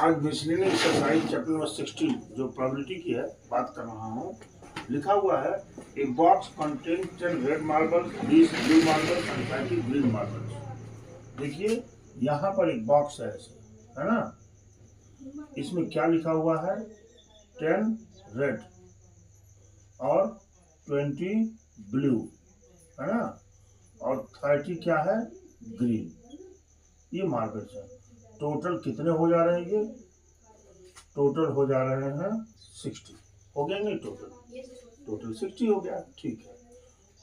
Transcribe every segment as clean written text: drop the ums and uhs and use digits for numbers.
आज miscellaneous exercise chapter number 16 जो probability की है बात कर रहा हूँ। लिखा हुआ है a box contain 10 red marbles, 20 blue marbles and 30 green marbles. देखिए यहाँ पर एक बॉक्स है ऐसे, है ना। इसमें क्या लिखा हुआ है? 10 रेड और 20 ब्लू, है ना, और 30 क्या है? ग्रीन। ये मार्बल्स है। टोटल कितने हो जा रहे हैं? ये टोटल हो जा रहे हैं 60। हो गया नहीं? टोटल 60 हो गया। ठीक है।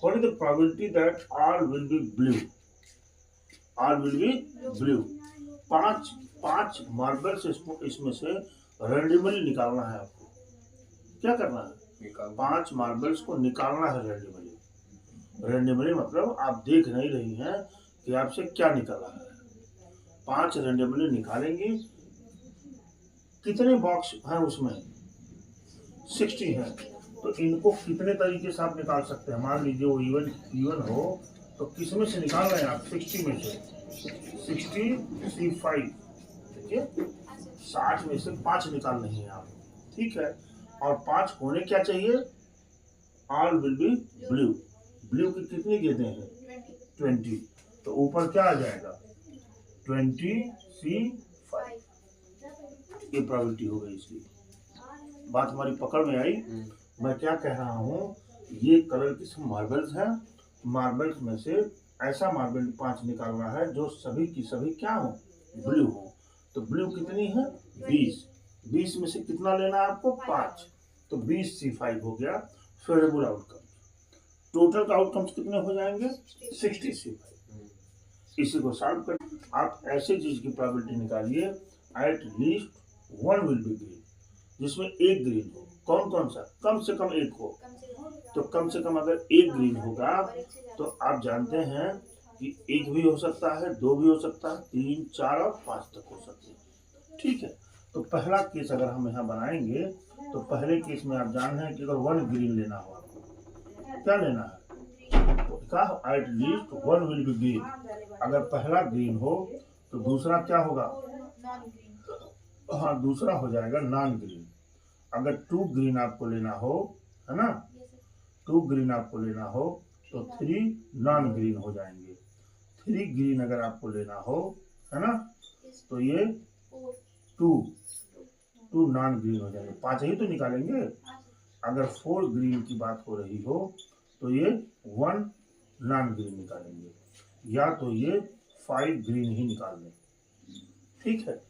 What is the probability that all will be blue? All will be blue. पांच मार्बल्स इसमें से रैंडमली निकालना है आपको। क्या करना है? 5 मार्बल्स को निकालना है रैंडमली मतलब आप देख नहीं रही हैं कि आपसे क्या निकल रहा है। 5 रैंडमली निकालेंगे। कितने बॉक्स हैं उसमें? 60 हैं। तो इनको कितने तरीके से आप निकाल सकते हैं? मान लीजिए वो इवन हो तो किस में से निकाल रहे हैं आप? 60 में से 60 C5, देखिए 60 में से 5 निकालने हैं आप। ठीक है। और 5 होने क्या चाहिए? All will be blue. Blue की कितनी गेंदें हैं? 20। तो ऊपर क्या आ जाएगा? 20C5। ये प्रोबेबिलिटी हो गई इसकी। बात हमारी पकड़ में आई। मैं क्या कह रहा हूँ, ये कलर की सब मार्बल्स हैं। मार्बल्स में से ऐसा मार्बल 5 निकालना है जो सभी की सभी क्या हो? ब्लू हो। तो ब्लू कितनी है? 20। 20 में से कितना लेना है आपको? 5। तो 20C5 हो गया फेवरेबल आउटकम। टोटल का आउटकम्स कितने हो जाएंगे? 60C5। इसी को सॉल्व कर आप ऐसे चीज की प्रोबेबिलिटी निकालिए at least 1 will be green, जिसमें एक ग्रीन हो। कौन कौन सा? कम से कम एक हो। तो कम से कम अगर एक ग्रीन होगा तो आप जानते हैं कि 1 भी हो सकता है, 2 भी हो सकता है, 3, 4 और 5 तक हो सकते हैं। ठीक है। तो पहला केस अगर हम यहाँ बनाएंगे तो पहले केस में आप जान रहे हैं कि अगर 1 ग्रीन लेना हो, क्या लेना है? At least 1 will be green. अगर पहला ग्रीन हो तो दूसरा क्या होगा? हाँ, दूसरा हो जाएगा नॉन ग्रीन। अगर 2 ग्रीन आपको लेना हो, है ना, 2 ग्रीन आपको लेना हो तो 3 नॉन ग्रीन हो जाएंगे। 3 ग्रीन अगर आपको लेना हो, है ना, तो ये 2 नॉन ग्रीन हो जाएंगे। 5 ही तो निकालेंगे। अगर 4 ग्रीन की बात हो रही हो तो ये 1 नॉन ग्रीन निकालेंगे, या तो ये 5 ग्रीन ही निकाल लें। ठीक है।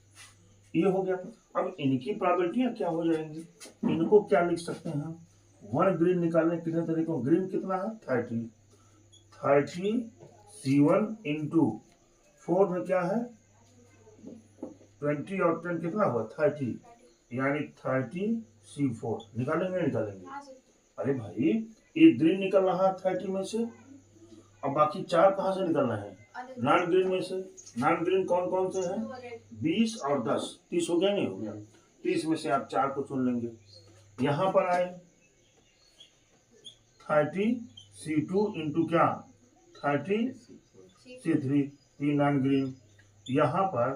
ये हो गया। अब इनकी प्रोबेबिलिटियां क्या हो जाएंगी? इनको क्या लिख सकते हैं हम? 1 ग्रीन निकालने कितने तरीकों? ग्रीन कितना है? 30 C1 इंटू 4 में क्या है? 20 और 10 कितना हुआ? 30, यानी 30C4 निकालेंगे। अरे भाई, एक ग्रीन निकल रहा है 30 में से, अब बाकी 4 कहाँ से निकलना है? नॉन ग्रीन में से। नॉन ग्रीन कौन कौन से हैं? 20 और 10, 30 हो गया नहीं? हो गया। 30 में से आप 4 को चुन लेंगे। यहाँ पर आए 30C2 इंटू क्या? 30C3, 3 non green. यहाँ पर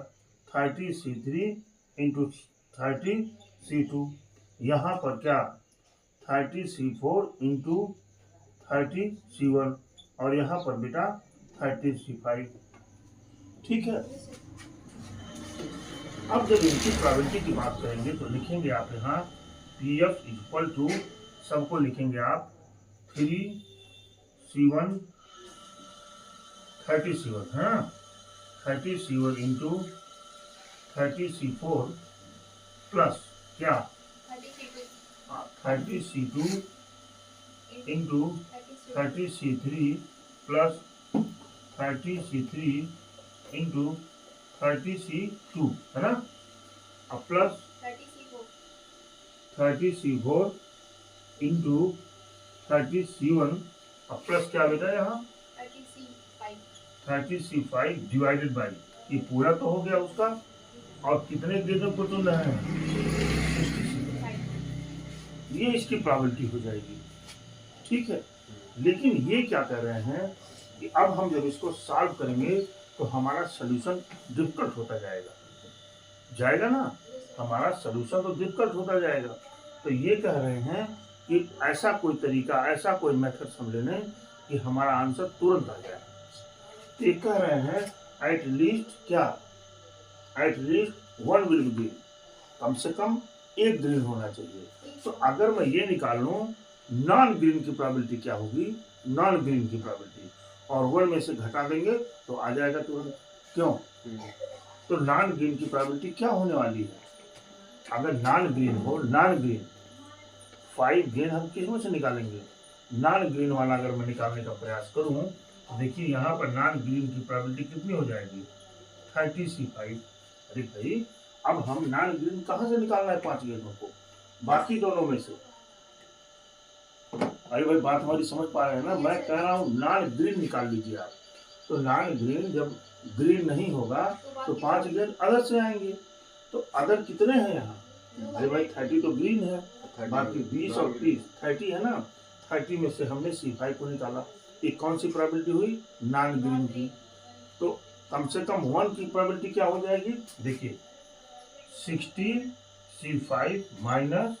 30C3 इंटू 30C2। यहाँ पर क्या? 30C4 into 30C1। और यहाँ पर बेटा 30C5। ठीक है। अब जब इनकी प्रोबेबिलिटी की बात करेंगे तो लिखेंगे आप यहाँ PF इक्वल टू, सबको लिखेंगे आप 3C1 30C1, है ना, 30C1 इंटू 30C4 प्लस क्या? 30C2 into 30C3 plus 30C3 into 30C2, है ना, अब प्लस 30C4 इंटू 30C1, अब प्लस क्या बेटा यहाँ? 30C5 डिवाइडेड बाई, ये पूरा तो हो गया उसका। और कितने गेंदों को चुन रहे हैं? 60। ये इसकी प्रोबेबिलिटी हो जाएगी। ठीक है। लेकिन ये क्या कह रहे हैं कि अब हम जब इसको सॉल्व करेंगे तो हमारा सॉल्यूशन डिफिकल्ट होता जाएगा ना। हमारा सोल्यूशन तो डिफिकल्ट होता जाएगा। तो ये कह रहे हैं कि ऐसा कोई तरीका, ऐसा कोई मेथड समझ लें कि हमारा आंसर तुरंत आ जाए। तो ये कह रहे हैं एट लीस्ट क्या, at least one will green, कम से कम एक ग्रीन होना चाहिए। तो अगर मैं ये निकाल लूँ नॉन ग्रीन की प्रोबेबिलिटी क्या होगी, नॉन ग्रीन की प्रोबेबिलिटी, और वन में से घटा देंगे तो आ जाएगा तुरंत। क्यों? तो नॉन ग्रीन की प्रोबेबिलिटी क्या होने वाली है? अगर नॉन ग्रीन हो, नॉन ग्रीन 5 ग्रीन हम किस में से निकालेंगे? नॉन ग्रीन वाला अगर मैं निकालने का प्रयास करूं तो देखिए यहाँ पर नॉन ग्रीन की प्रोबेबिलिटी कितनी हो जाएगी? 30C5। अरे भाई अब हम नॉन ग्रीन कहाँ से निकालना है 5 ग्रीनों को? बाकी दोनों में से। अरे भाई बात हमारी समझ पा रहे हैं ना? मैं कह रहा हूँ नॉन ग्रीन निकाल लीजिए आप। तो नॉन ग्रीन जब ग्रीन नहीं होगा तो 5 ग्रीन अदर से आएंगे। तो अदर कितने हैं यहाँ? अरे भाई 30 तो ग्रीन है, बाकी 20 और 30 30 है ना। 30 में से हमने C5 को निकाला। एक कौन सी प्रोबेबिलिटी हुई? नॉन ग्रीन की। तो कम से कम 1 की प्रोबेबिलिटी क्या हो जाएगी? देखिए 60C5 minus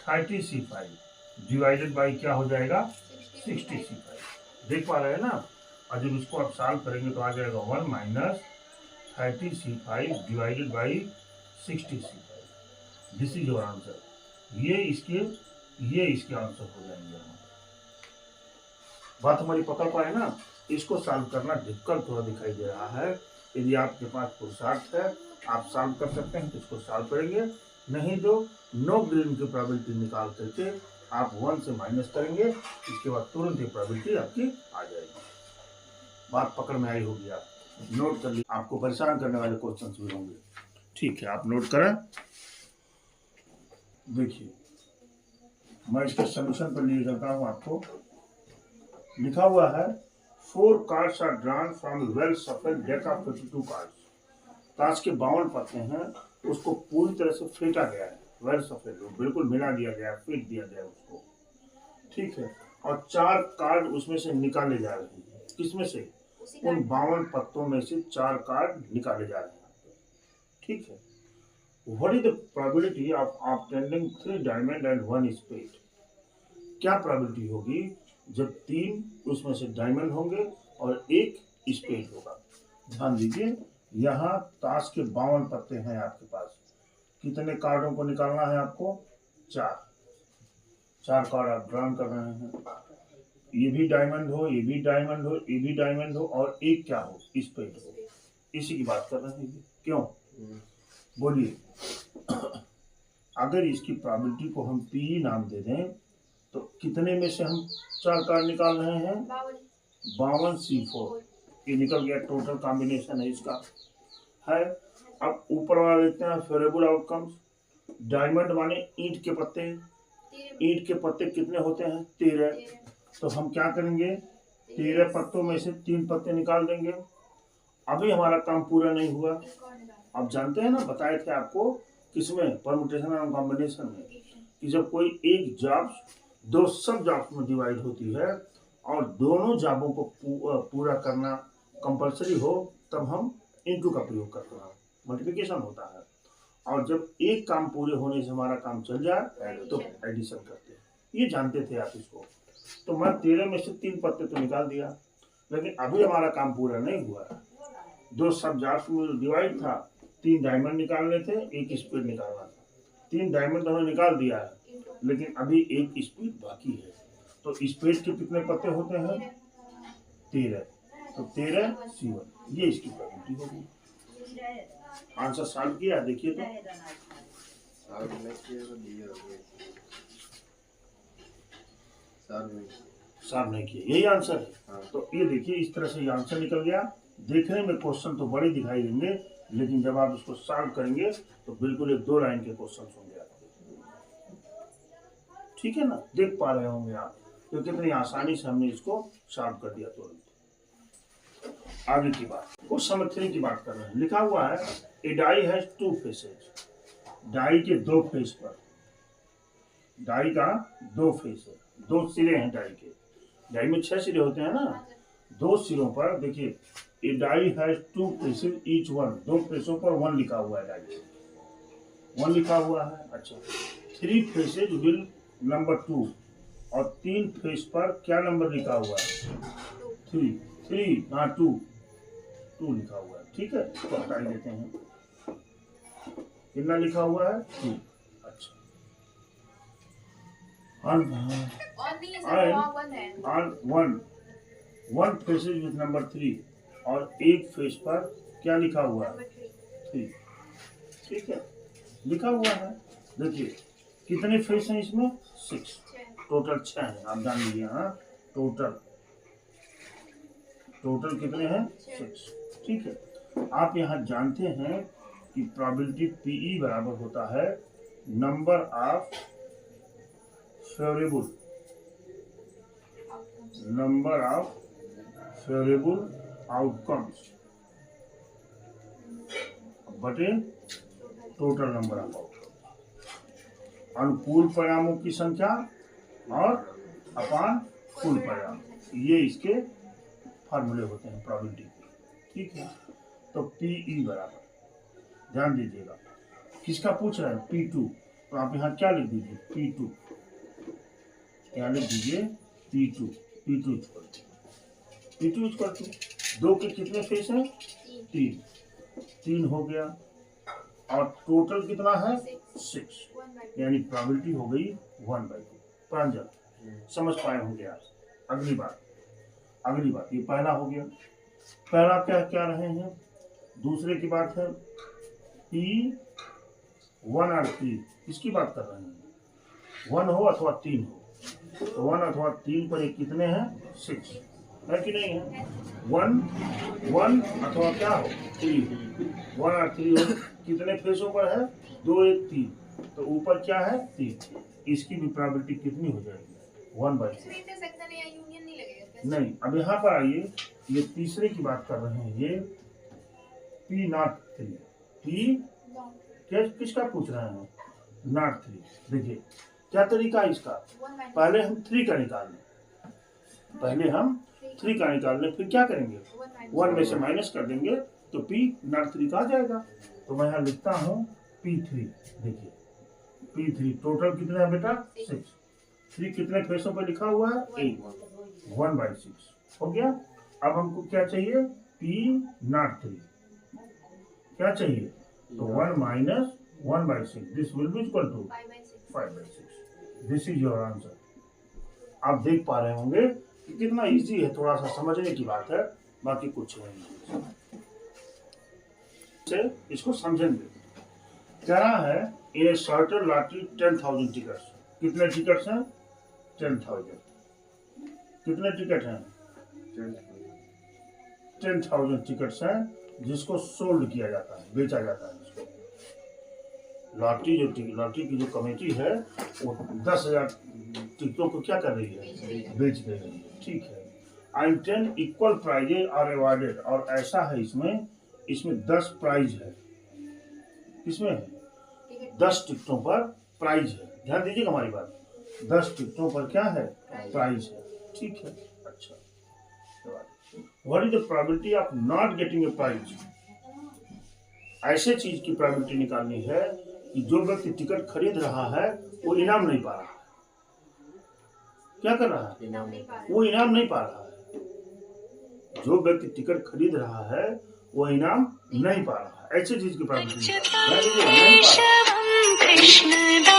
30C5 divided by क्या हो जाएगा? 60C5। देख पा रहे हैं ना? और जब इसको आप सॉल्व करेंगे तो आ जाएगा 1 minus 30C5 divided by 60C5। This is your answer. ये इसके आंसर हो जाएंगे। बात हमारी पकड़ पाए ना? इसको सॉल्व करना डिफिकल्ट थोड़ा दिखाई दे रहा है। यदि आपके पास पुरुषार्थ है, आप सॉल्व कर सकते हैं तो इसको सॉल्व करेंगे। नहीं तो नो ग्रीन की प्रोबेबिलिटी निकाल करके आप 1 से माइनस करेंगे, इसके बाद तुरंत ये प्रोबेबिलिटी आपकी आ जाएगी। बात पकड़ में आई होगी। आप नोट कर लीजिए, आपको परेशान करने वाले क्वेश्चंस भी होंगे। ठीक है, आप नोट करें। देखिए मैं इसके सोल्यूशन पर लिए करता हूँ। आपको लिखा हुआ है 4 cards are drawn from well shuffled deck of 52 cards. ताश के 52 पत्ते हैं, उसको पूरी तरह से फेंटा गया है। वेल सफल बिल्कुल मिला दिया गया, फेंट दिया गया उसको। ठीक है, और 4 कार्ड उसमें से निकाले जा रहे हैं। किसमें से? उन 52 पत्तों में से 4 कार्ड निकाले जा रहे हैं। ठीक है, what is the probability of obtaining 3 diamond and 1 spade? क्या प्रोबेबिलिटी होगी जब 3 उसमें से डायमंड होंगे और 1 स्पेड होगा? ध्यान दीजिए, यहाँ ताश के 52 पत्ते हैं आपके पास। कितने कार्डों को निकालना है आपको? 4 कार्ड आप ड्रॉ कर रहे हैं। ये भी डायमंड हो, ये भी डायमंड हो, ये भी डायमंड हो, और एक क्या हो? स्पेड हो। इसी की बात कर रहे हैं। क्यों? बोलिए। अगर इसकी प्रोबेबिलिटी को हम P नाम दे दें तो कितने में से हम 4 कार्ड निकाल रहे हैं? 52C4। ये निकल गया, टोटल कॉम्बिनेशन है इसका है। अब ऊपर वाला देखते हैं फेवरेबल आउटकम्स। डायमंड माने ईंट के पत्ते। ईंट के पत्ते कितने होते हैं? 13। तो हम क्या करेंगे? 13 पत्तों में से 3 पत्ते निकाल देंगे। अभी हमारा काम पूरा नहीं हुआ। आप जानते हैं ना, बताए थे आपको किसमें? परमुटेशन और कॉम्बिनेशन में, कि जब कोई एक जॉब 2 सब जॉब्स में डिवाइड होती है और दोनों जॉबों को पूरा करना कंपलसरी हो, तब हम इनटू का प्रयोग करते हैं, मल्टीप्लिकेशन होता है। और जब एक काम पूरे होने से हमारा काम चल जाए तो एडिशन करते हैं। ये जानते थे आप इसको। तो मैं 13 में से 3 पत्ते तो निकाल दिया, लेकिन अभी हमारा काम पूरा नहीं हुआ है। 2 सब जॉब्स में डिवाइड था, 3 डायमंड निकालने थे, 1 स्पीड निकालना था। 3 डायमंड हमने निकाल दिया है, लेकिन अभी 1 स्पीड बाकी है। तो स्पीड के कितने पत्ते होते हैं? 13। तो 13C1, ये इसकी प्रोबेबिलिटी होगी। आंसर सॉल्व किया, देखिए तो सॉल्व नहीं किया, यही आंसर है। हाँ। तो ये देखिए इस तरह से ये आंसर निकल गया। देखने में क्वेश्चन तो बड़े दिखाई देंगे, लेकिन जब आप इसको सॉल्व करेंगे तो बिल्कुल एक 2 लाइन के क्वेश्चन होंगे आपके। ठीक है ना? देख पा रहे होंगे आप तो कितनी आसानी से हमने इसको सॉल्व कर दिया तुरंत। आगे की बात, क्वेश्चन नंबर 3 की बात कर रहे हैं। लिखा हुआ है ए डाई हैज 2 फेसेस। डाई के 2 फेस पर, डाई का 2 फेस है, 2 सिरे हैं डाई के। डाई में 6 सिरे होते हैं ना। 2 सिरों पर देखिए, a die has 2 faces each one. 2 फेसों पर 1 लिखा हुआ है डाई। 1 लिखा हुआ है। अच्छा, 3 फेसेज विल नंबर 2, और 3 फेस पर क्या नंबर लिखा हुआ है? 3 हाँ 2 लिखा हुआ है। ठीक है, तो हटा देते हैं। कितना लिखा हुआ है? 2। अच्छा, वन फेसेज विथ नंबर 3, और एक फेस पर क्या लिखा हुआ है? 3। ठीक है, लिखा हुआ है। देखिए कितने फेस हैं इसमें? 6, टोटल 6 है। आप जान लीजिए। हाँ, टोटल कितने हैं? 6। ठीक है, आप यहाँ जानते हैं कि प्रोबेबिलिटी पीई बराबर होता है नंबर ऑफ फेवरेबल आउटकम्स बटे टोटल नंबर ऑफ आउटकम्स। अनुकूल परिणामों की संख्या और अपान कुल परिणाम, ये इसके फार्मूले होते हैं प्रोबेबिलिटी के। ठीक है, तो पीई बराबर, ध्यान दीजिएगा, किसका पूछ रहा है? P2। तो आप यहाँ क्या लिख दीजिए? P2। क्या लिख दीजिए? P2 इक्वल टू 2 के कितने फेस हैं? 3 हो गया, और टोटल कितना है? 6, यानी प्रोबेबिलिटी हो गई 1/2। प्रांजल समझ पाए होंगे आप। अगली बात, ये पहला हो गया। पहला क्या रहे हैं? दूसरे की बात है P1 और 3, इसकी बात कर रहे हैं। 1 हो अथवा 3 हो, तो 1 अथवा 3 पर एक कितने हैं? 6 है कि नहीं है? 1 अथवा क्या हो? 3। 1 और 3 हो, कितने फेसों पर है? 2 1 3, तो ऊपर क्या है? 3। इसकी भी प्रोबेबिलिटी कितनी हो जाएगी? 1/6। नहीं, अब यहाँ पर आइए, ये तीसरे की बात कर रहे हैं। ये P03, किसका पूछ रहे हैं? 03। देखिए क्या तरीका है इसका? पहले हम 3 का निकाल लें, फिर क्या करेंगे? 1 में से माइनस कर देंगे तो P03 का आ जाएगा। तो मैं यहाँ लिखता हूँ P3। देखिए P3 टोटल कितना है बेटा? 6। 3 कितने फेसों पर लिखा हुआ है? 1/6 हो गया। अब हमको क्या चाहिए? P03 क्या चाहिए? तो 1 minus 1/6, this will be equal to 5/6। This is your answer. आप देख पा रहे होंगे कि कितना इजी है, थोड़ा सा समझने की बात है, बाकी कुछ नहीं है। इसको समझेंगे। कह रहा है इन ए सर्टेन लॉटरी 10,000 टिकट्स। कितने टिकट्स हैं? 10,000। कितने टिकट हैं? 10,000 टिकट्स हैं, जिसको सोल्ड किया जाता है, बेचा जाता है। इसको लॉटरी की जो कमेटी है वो 10,000 टिकटों को क्या कर रही है? बेच रही है। ठीक है, and 10 equal prizes are awarded, और ऐसा है इसमें 10 प्राइज है। किसमें है? 10 टिकटों पर प्राइज है। ध्यान दीजिएगा हमारी बात, 10 टिकटों पर क्या है? प्राइज है। ठीक है, अच्छा, what is the probability of not getting a prize? ऐसे चीज की प्रोबेबिलिटी निकालनी है कि जो व्यक्ति टिकट खरीद रहा है वो इनाम नहीं पा रहा है। क्या कर रहा है? वो इनाम नहीं पा रहा है। जो व्यक्ति टिकट खरीद रहा है वो इनाम नहीं पा रहा है। ऐसे चीज की प्रोबेबिलिटी नहीं पा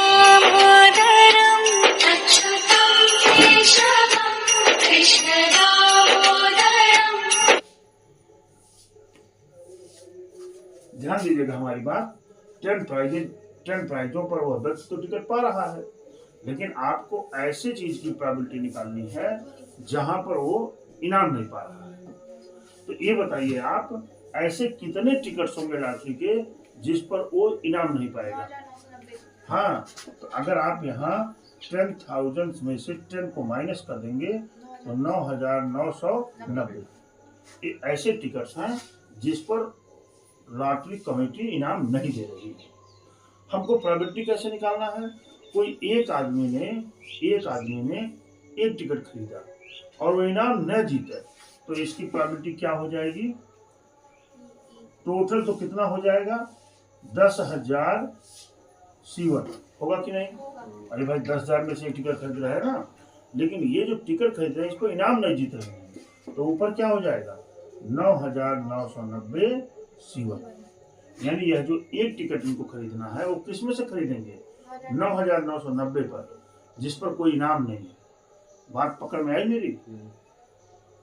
ध्यान दीजिएगा हमारी बात। 10 प्राइजों पर वह व्यक्ति तो टिकट पा रहा है, लेकिन आपको ऐसे चीज की प्रोबेबिलिटी निकालनी है जहां पर वो इनाम नहीं पा रहा है। तो ये बताइए आप, ऐसे कितने टिकट्स होंगे लॉटरी के जिस पर वो इनाम नहीं पाएगा? हाँ, तो अगर आप यहाँ 10,000 में से 10 को माइनस कर देंगे तो 9,990 ऐसे टिकट्स हैं जिस पर लॉटरी कमेटी इनाम नहीं दे रही है। हमको प्रोबेबिलिटी कैसे निकालना है? कोई एक आदमी ने एक टिकट खरीदा और वो इनाम न जीते, तो इसकी प्रोबेबिलिटी क्या हो जाएगी? टोटल तो कितना हो जाएगा? 10,000 C1 होगा कि नहीं? अरे भाई 10,000 में से एक टिकट खरीद रहा है ना, लेकिन ये जो टिकट खरीद रहे हैं इसको इनाम नहीं जीत रहे हैं, तो ऊपर क्या हो जाएगा 9,990 C1। यानी यह जो एक टिकट इनको खरीदना है वो किस में से खरीदेंगे 9,990 पर, जिस पर कोई इनाम नहीं है। बात पकड़ में आई मेरी?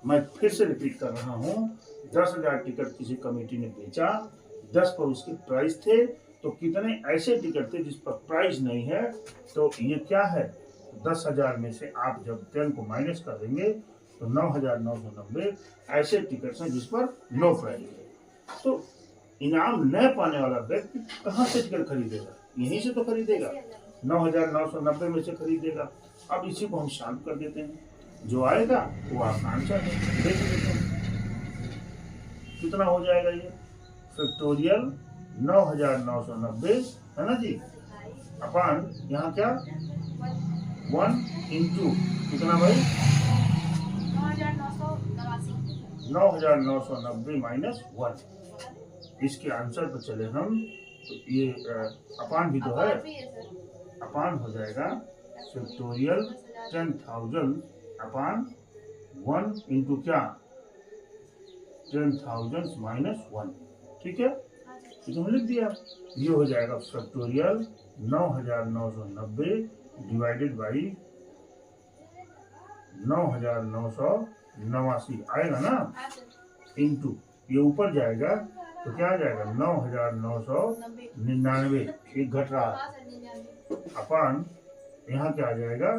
मैं फिर से रिपीट कर रहा हूँ, 10,000 टिकट किसी कमेटी ने बेचा, 10 पर उसके प्राइस थे, तो कितने ऐसे टिकट थे जिस पर प्राइस नहीं है, तो ये क्या है 10,000 में से आप जब 10 को माइनस कर देंगे तो 9,990 ऐसे टिकट हैं जिस पर नो प्राइस है। तो इनाम न पाने वाला व्यक्ति कहाँ से टिकट खरीदेगा? यहीं से तो खरीदेगा, 9,990 में से खरीदेगा। अब इसी को हम शांत कर देते हैं, जो आएगा वो आपका आंसर है। देख लेते हैं कितना हो जाएगा ये फैक्टोरियल 9,990 है ना जी, अपान यहाँ क्या 1 इंटू कितना भाई 9,990 माइनस 1। इसके आंसर पर चले हम तो ये अपान भी तो है, अपान हो जाएगा फैक्टोरियल 10,000 अपान 1 इंटू क्या 10,000 माइनस 1। ठीक है, तो हम लिख दिया, ये हो जाएगा फैक्टोरियल 9,990 डिवाइडेड बाई 9,989 आएगा ना, इंटू ये ऊपर जाएगा तो क्या आ जाएगा 9,999, एक घट रहा है, अपान यहाँ क्या आ जाएगा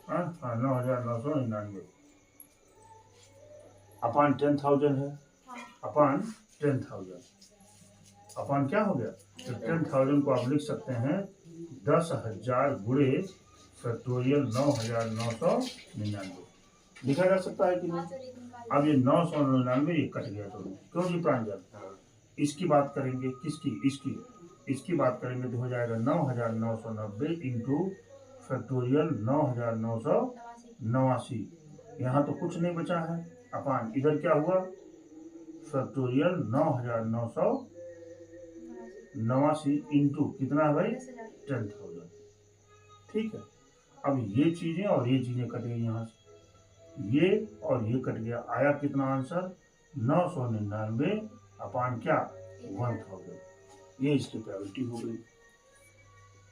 9,999 अपान 10,000 है, अपान 10,000 अपान क्या हो गया, तो 10,000 को आप लिख सकते हैं 10,000 गुणे फैक्टोरियल 9,999 लिखा जा सकता है कि नहीं? अब ये 999 ये कट गया, तो क्यों जी प्रांजल? इसकी बात करेंगे, किसकी इसकी बात करेंगे तो हो जाएगा 9,990 इंटू फैक्टोरियल 9,989। यहाँ तो कुछ नहीं बचा है, अपान इधर क्या हुआ फैक्टोरियल 9,989 इंटू कितना है भाई 10,000। ठीक है, अब ये चीजें और ये चीजें कट गई, यहाँ से ये और ये कट गया, आया कितना आंसर 999 अपान क्या 1,000। ये इसकी प्रोबेबिलिटी हो गई।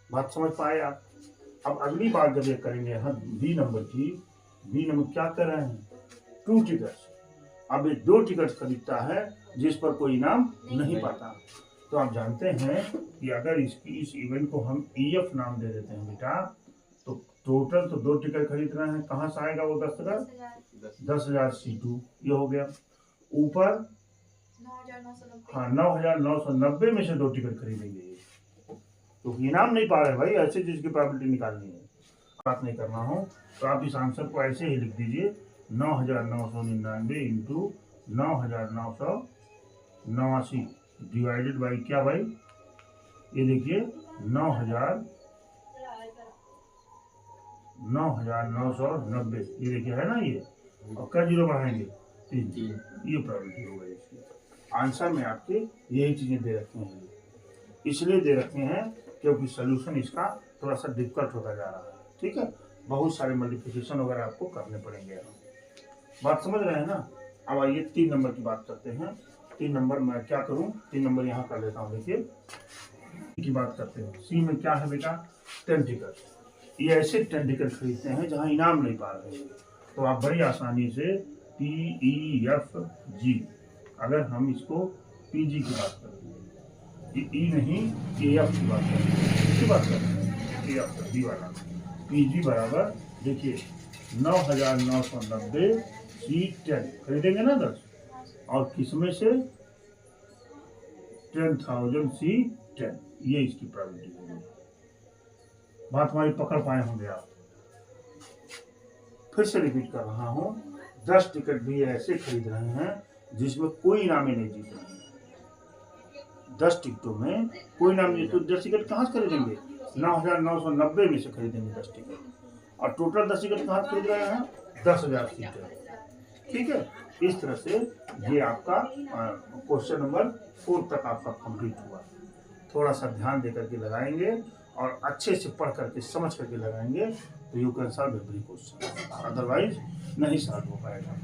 बात समझ पाए आप? अब अगली बार जब ये करेंगे यहाँ बी नंबर की, बी नंबर क्या कर रहे हैं 2 टिकट्स। अब ये 2 टिकट्स खरीदता है जिस पर कोई इनाम नहीं पाता, तो आप जानते हैं कि अगर इस इवेंट को हम EF नाम दे देते हैं बेटा, तो टोटल तो 2 टिकट खरीद रहे हैं, कहाँ से आएगा वो 10,000 C2 ये हो गया, ऊपर 9,990 में से 2 टिकट खरीदेंगे, तो इनाम नहीं पा रहे भाई, ऐसे चीज की प्रोबेबिलिटी निकालनी है, बात नहीं करना हो तो आप इस आंसर को ऐसे ही लिख दीजिए 9,999 इंटू 9,989 डिवाइडेड बाई क्या भाई, ये देखिए 9,990 ये देखिए है ना ये, और क्या जीरो बढ़ाएंगे 3, ये प्रोबेबिलिटी हो गई इसकी। आंसर में आपके यही चीजें दे रखे हैं, इसलिए दे रखे हैं क्योंकि सोल्यूशन इसका थोड़ा सा डिफिकल्ट होता जा रहा है। ठीक है, बहुत सारे मल्टीप्लिकेशन वगैरह आपको करने पड़ेंगे। बात समझ रहे हैं ना? अब आइए 3 नंबर की बात करते हैं। 3 नंबर मैं क्या करूं, 3 नंबर यहाँ कर लेता हूँ। देखिए की बात करते हैं, सी में क्या है बेटा 10 टिकट। ये ऐसे 10 टिकट खरीदते हैं जहाँ इनाम नहीं पा रहे हैं, तो आप बड़ी आसानी से PEFG, अगर हम इसको PG की बात करें, E नहीं AF की बात करें, किसकी बात करें AF D वाला, PG बराबर देखिए 9,990 C10 खरीदेंगे ना 10, और किसमें से 10,000 C10, ये इसकी प्रोबेबिलिटी होगी। बात हमारी पकड़ पाए होंगे आप? फिर से रिपीट कर रहा हूँ, 10 टिकट भी ऐसे खरीद रहे हैं जिसमें कोई इनामी नहीं जीत रहे हैं। 10 टिकटों में कोई इनाम नहीं, तो 10 टिकट कहाँ से खरीदेंगे 9,990 में से खरीदेंगे 10 टिकट, और टोटल 10 टिकट कहाँ से खरीद रहे हैं 10,000 सीटें। ठीक है, इस तरह से ये आपका क्वेश्चन नंबर 4 तक आपका कंप्लीट हुआ। थोड़ा सा ध्यान दे करके लगाएंगे और अच्छे से पढ़ करके समझ करके लगाएंगे तो you can solve every question, otherwise नहीं सॉल्व हो पाएगा।